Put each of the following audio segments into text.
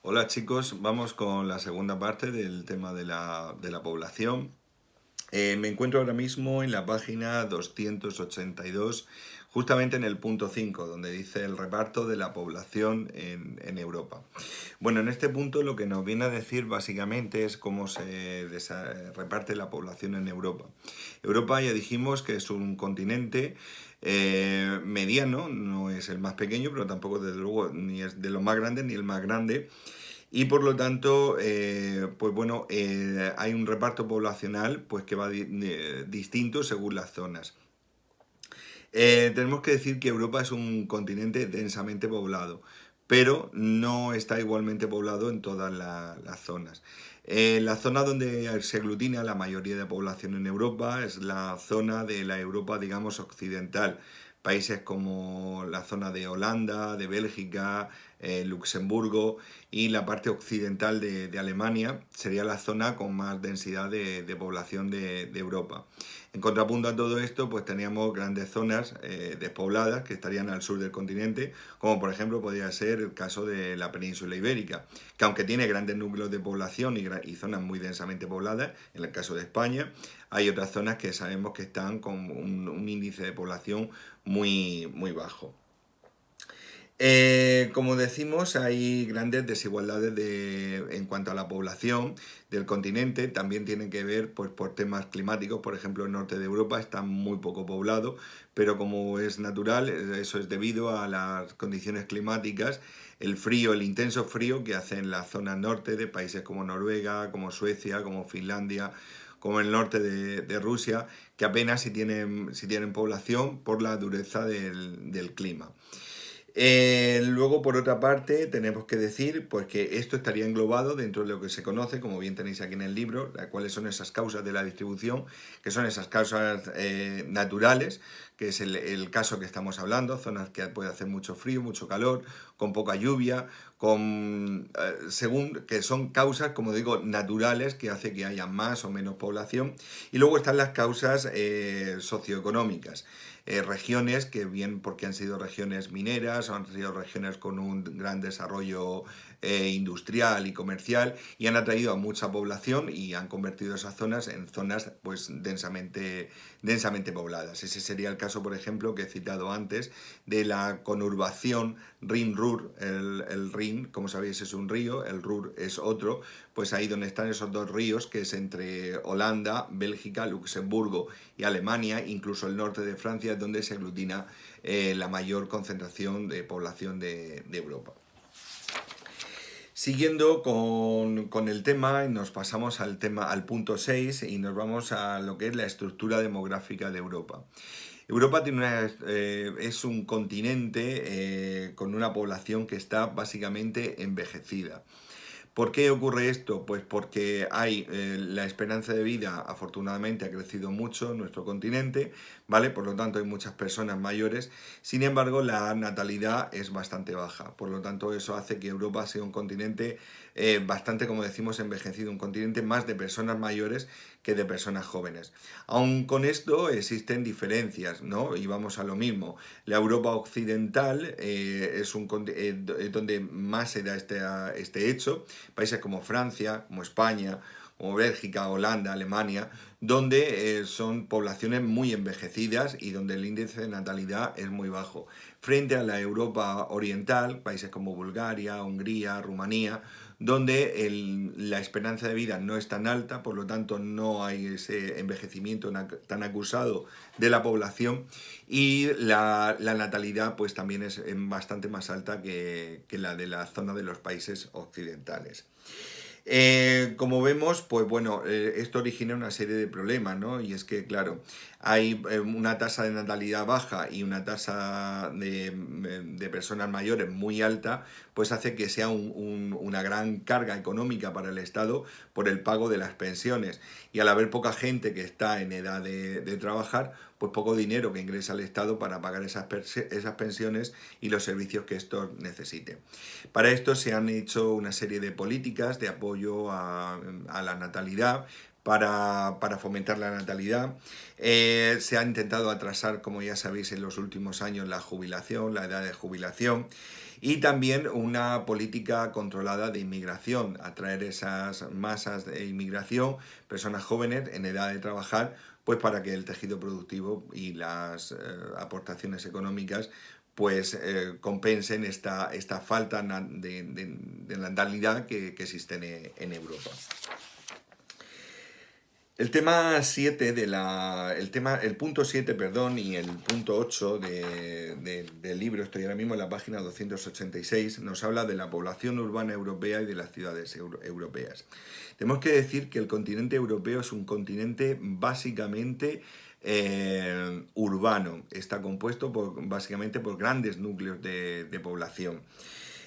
Hola chicos, vamos con la segunda parte del tema de la población. Me encuentro ahora mismo en la página 282, justamente en el punto 5, donde dice el reparto de la población en Europa. Bueno, en este punto lo que nos viene a decir básicamente es cómo se reparte la población en Europa. Europa ya dijimos que es un continente mediano, no es el más pequeño, pero tampoco desde luego ni es de los más grandes ni el más grande. Y por lo tanto, pues bueno, hay un reparto poblacional pues que va distinto según las zonas. Tenemos que decir que Europa es un continente densamente poblado, pero no está igualmente poblado en todas las zonas. La zona donde se aglutina la mayoría de población en Europa es la zona de la Europa, digamos, occidental. Países como la zona de Holanda, de Bélgica, Luxemburgo y la parte occidental de Alemania sería la zona con más densidad de población de Europa. En contrapunto a todo esto, pues teníamos grandes zonas despobladas que estarían al sur del continente, como por ejemplo podría ser el caso de la península ibérica, que aunque tiene grandes núcleos de población y zonas muy densamente pobladas, en el caso de España, hay otras zonas que sabemos que están con un índice de población muy bajo. Como decimos, hay grandes desigualdades en cuanto a la población del continente. También tienen que ver pues, por temas climáticos. Por ejemplo, el norte de Europa está muy poco poblado, pero como es natural, eso es debido a las condiciones climáticas, el frío, el intenso frío que hace en la zona norte de países como Noruega, como Suecia, como Finlandia, como el norte de Rusia, que apenas si tienen población por la dureza del clima. Luego, por otra parte, tenemos que decir pues, que esto estaría englobado dentro de lo que se conoce, como bien tenéis aquí en el libro, cuáles son esas causas de la distribución, que son esas causas naturales, que es el caso que estamos hablando, zonas que puede hacer mucho frío, mucho calor, con poca lluvia, según que son causas, como digo, naturales, que hace que haya más o menos población. Y luego están las causas socioeconómicas, regiones que bien porque han sido regiones mineras o han sido regiones con un gran desarrollo industrial y comercial y han atraído a mucha población y han convertido esas zonas en zonas pues densamente pobladas. Ese sería el caso, por ejemplo, que he citado antes de la conurbación Rin-Ruhr. El Rin, como sabéis, es un río, el Ruhr es otro, pues ahí donde están esos dos ríos, que es entre Holanda, Bélgica, Luxemburgo y Alemania, incluso el norte de Francia, es donde se aglutina la mayor concentración de población de Europa. Siguiendo con el tema, nos pasamos al punto 6 y nos vamos a lo que es la estructura demográfica de Europa. Europa es un continente con una población que está básicamente envejecida. ¿Por qué ocurre esto? Pues porque la esperanza de vida afortunadamente ha crecido mucho en nuestro continente, ¿vale? Por lo tanto hay muchas personas mayores, sin embargo la natalidad es bastante baja, por lo tanto eso hace que Europa sea un continente bastante, como decimos, envejecido, un continente más de personas mayores que de personas jóvenes. Aun con esto existen diferencias, ¿no? Y vamos a lo mismo. La Europa occidental donde más se da este hecho. Países como Francia, como España, como Bélgica, Holanda, Alemania, donde son poblaciones muy envejecidas y donde el índice de natalidad es muy bajo. Frente a la Europa oriental, países como Bulgaria, Hungría, Rumanía, donde la esperanza de vida no es tan alta, por lo tanto no hay ese envejecimiento tan acusado de la población y la natalidad pues también es bastante más alta que la de la zona de los países occidentales. Como vemos, pues bueno, esto origina una serie de problemas, ¿no? Y es que, claro, hay una tasa de natalidad baja y una tasa de personas mayores muy alta, pues hace que sea una gran carga económica para el Estado por el pago de las pensiones. Y al haber poca gente que está en edad de trabajar, pues poco dinero que ingresa al Estado para pagar esas pensiones y los servicios que estos necesiten. Para esto se han hecho una serie de políticas de apoyo a la natalidad, para fomentar la natalidad. Se ha intentado atrasar, como ya sabéis, en los últimos años la jubilación, la edad de jubilación. y también una política controlada de inmigración, atraer esas masas de inmigración, personas jóvenes en edad de trabajar, pues para que el tejido productivo y las aportaciones económicas pues compensen esta falta de natalidad que existe en Europa. El tema 7 el punto 7, perdón, y el punto 8 del libro, estoy ahora mismo en la página 286, nos habla de la población urbana europea y de las ciudades europeas. Tenemos que decir que el continente europeo es un continente básicamente urbano. Está compuesto básicamente por grandes núcleos de población.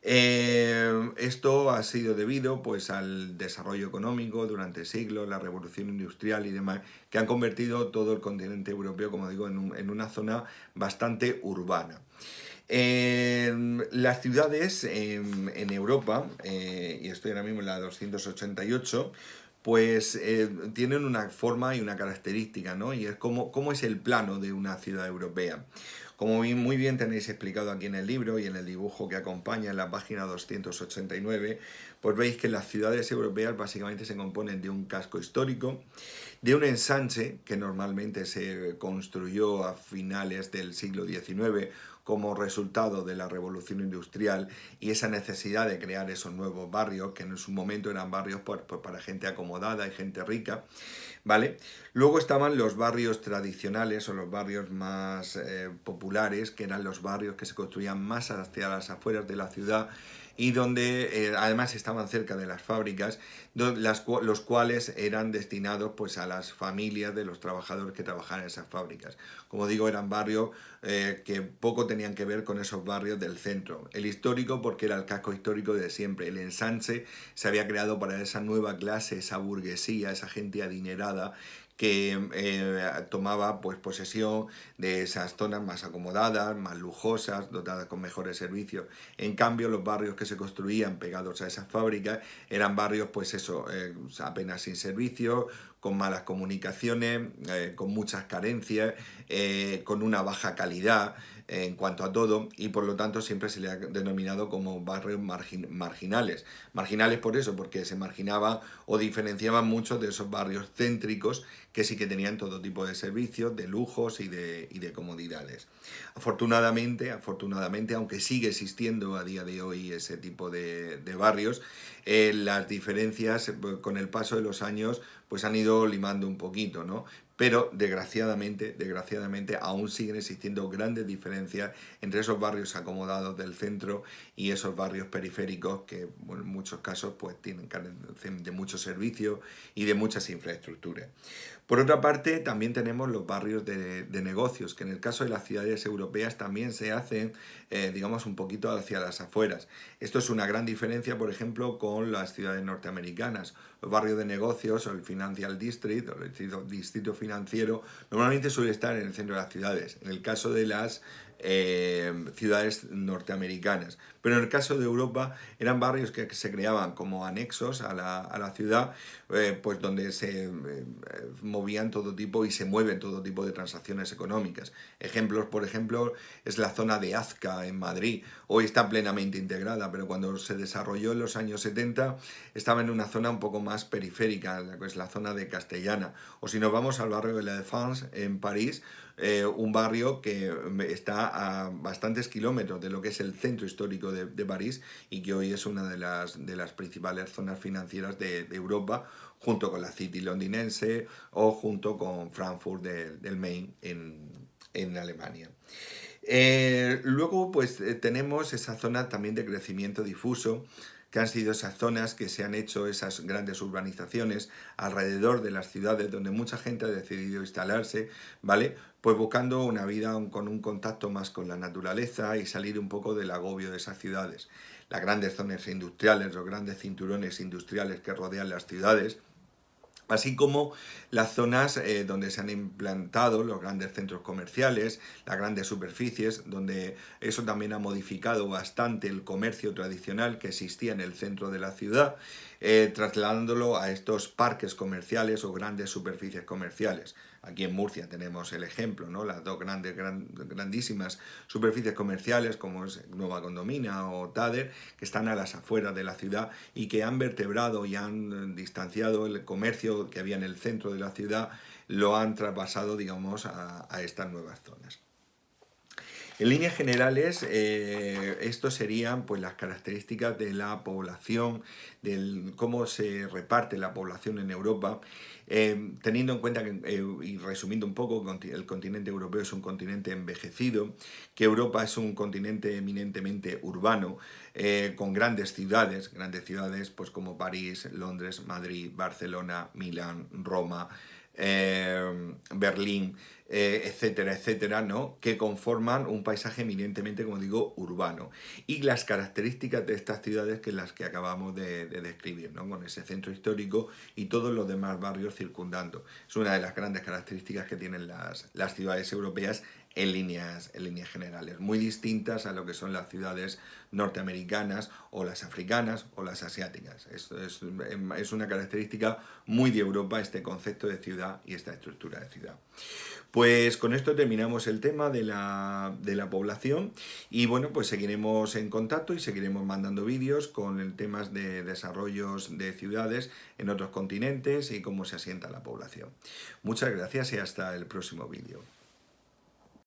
Esto ha sido debido pues, al desarrollo económico durante siglos, la revolución industrial y demás, que han convertido todo el continente europeo, como digo, en una zona bastante urbana. Las ciudades en Europa, y estoy ahora mismo en la 288, pues tienen una forma y una característica, ¿no? Y es cómo es el plano de una ciudad europea. Como muy bien tenéis explicado aquí en el libro y en el dibujo que acompaña en la página 289, pues veis que las ciudades europeas básicamente se componen de un casco histórico, de un ensanche que normalmente se construyó a finales del siglo XIX como resultado de la revolución industrial y esa necesidad de crear esos nuevos barrios, que en su momento eran barrios para gente acomodada y gente rica, ¿vale? Luego estaban los barrios tradicionales o los barrios más populares, que eran los barrios que se construían más hacia las afueras de la ciudad y donde además estaban cerca de las fábricas, los cuales eran destinados pues, a las familias de los trabajadores que trabajaban en esas fábricas. Como digo, eran barrios que poco tenían que ver con esos barrios del centro. El histórico porque era el casco histórico de siempre. El ensanche se había creado para esa nueva clase, esa burguesía, esa gente adinerada que tomaba pues, posesión de esas zonas más acomodadas, más lujosas, dotadas con mejores servicios. En cambio, los barrios que se construían pegados a esas fábricas eran barrios, pues eso, apenas sin servicios, con malas comunicaciones, con muchas carencias, con una baja calidad en cuanto a todo, y por lo tanto siempre se le ha denominado como barrios marginales. Marginales por eso, porque se marginaba o diferenciaban mucho de esos barrios céntricos que sí que tenían todo tipo de servicios, de lujos y de comodidades. Afortunadamente, aunque sigue existiendo a día de hoy ese tipo de barrios, las diferencias con el paso de los años pues han ido limando un poquito, ¿no? Pero desgraciadamente aún siguen existiendo grandes diferencias entre esos barrios acomodados del centro y esos barrios periféricos que bueno, en muchos casos pues tienen carecen de muchos servicios y de muchas infraestructuras. Por otra parte, también tenemos los barrios de negocios, que en el caso de las ciudades europeas también se hacen, digamos, un poquito hacia las afueras. Esto es una gran diferencia, por ejemplo, con las ciudades norteamericanas. Los barrios de negocios o el Financial District o el distrito financiero normalmente suele estar en el centro de las ciudades. En el caso de las ciudades norteamericanas. Pero en el caso de Europa eran barrios que se creaban como anexos a la ciudad, pues donde se movían todo tipo y se mueven todo tipo de transacciones económicas. Ejemplos, por ejemplo, es la zona de Azca en Madrid. Hoy está plenamente integrada, pero cuando se desarrolló en los años 70 estaba en una zona un poco más periférica, que es la zona de Castellana. O si nos vamos al barrio de la Défense en París, un barrio que está a bastantes kilómetros de lo que es el centro histórico de París y que hoy es una de las principales zonas financieras de Europa, junto con la City londinense o junto con Frankfurt del Main en Alemania. Luego pues tenemos esa zona también de crecimiento difuso, que han sido esas zonas que se han hecho esas grandes urbanizaciones alrededor de las ciudades donde mucha gente ha decidido instalarse, ¿vale? Pues buscando una vida con un contacto más con la naturaleza y salir un poco del agobio de esas ciudades. Las grandes zonas industriales, los grandes cinturones industriales que rodean las ciudades, así como las zonas donde se han implantado los grandes centros comerciales, las grandes superficies, donde eso también ha modificado bastante el comercio tradicional que existía en el centro de la ciudad, trasladándolo a estos parques comerciales o grandes superficies comerciales. Aquí en Murcia tenemos el ejemplo, ¿no? Las dos grandísimas superficies comerciales como es Nueva Condomina o Tader, que están a las afueras de la ciudad y que han vertebrado y han distanciado el comercio que había en el centro de la ciudad, lo han traspasado, digamos, a estas nuevas zonas. En líneas generales, estos serían pues, las características de la población, cómo se reparte la población en Europa, teniendo en cuenta que, y resumiendo un poco, el continente europeo es un continente envejecido, que Europa es un continente eminentemente urbano, con grandes ciudades pues, como París, Londres, Madrid, Barcelona, Milán, Roma, Berlín, etcétera, etcétera, ¿no? Que conforman un paisaje eminentemente, como digo, urbano. Y las características de estas ciudades que las que acabamos de describir, ¿no? Con ese centro histórico y todos los demás barrios circundando. Es una de las grandes características que tienen las ciudades europeas en líneas generales, muy distintas a lo que son las ciudades norteamericanas o las africanas o las asiáticas. Esto es una característica muy de Europa, este concepto de ciudad y esta estructura de ciudad. Pues con esto terminamos el tema de la población y bueno, pues seguiremos en contacto y seguiremos mandando vídeos con temas de desarrollos de ciudades en otros continentes y cómo se asienta la población. Muchas gracias y hasta el próximo vídeo.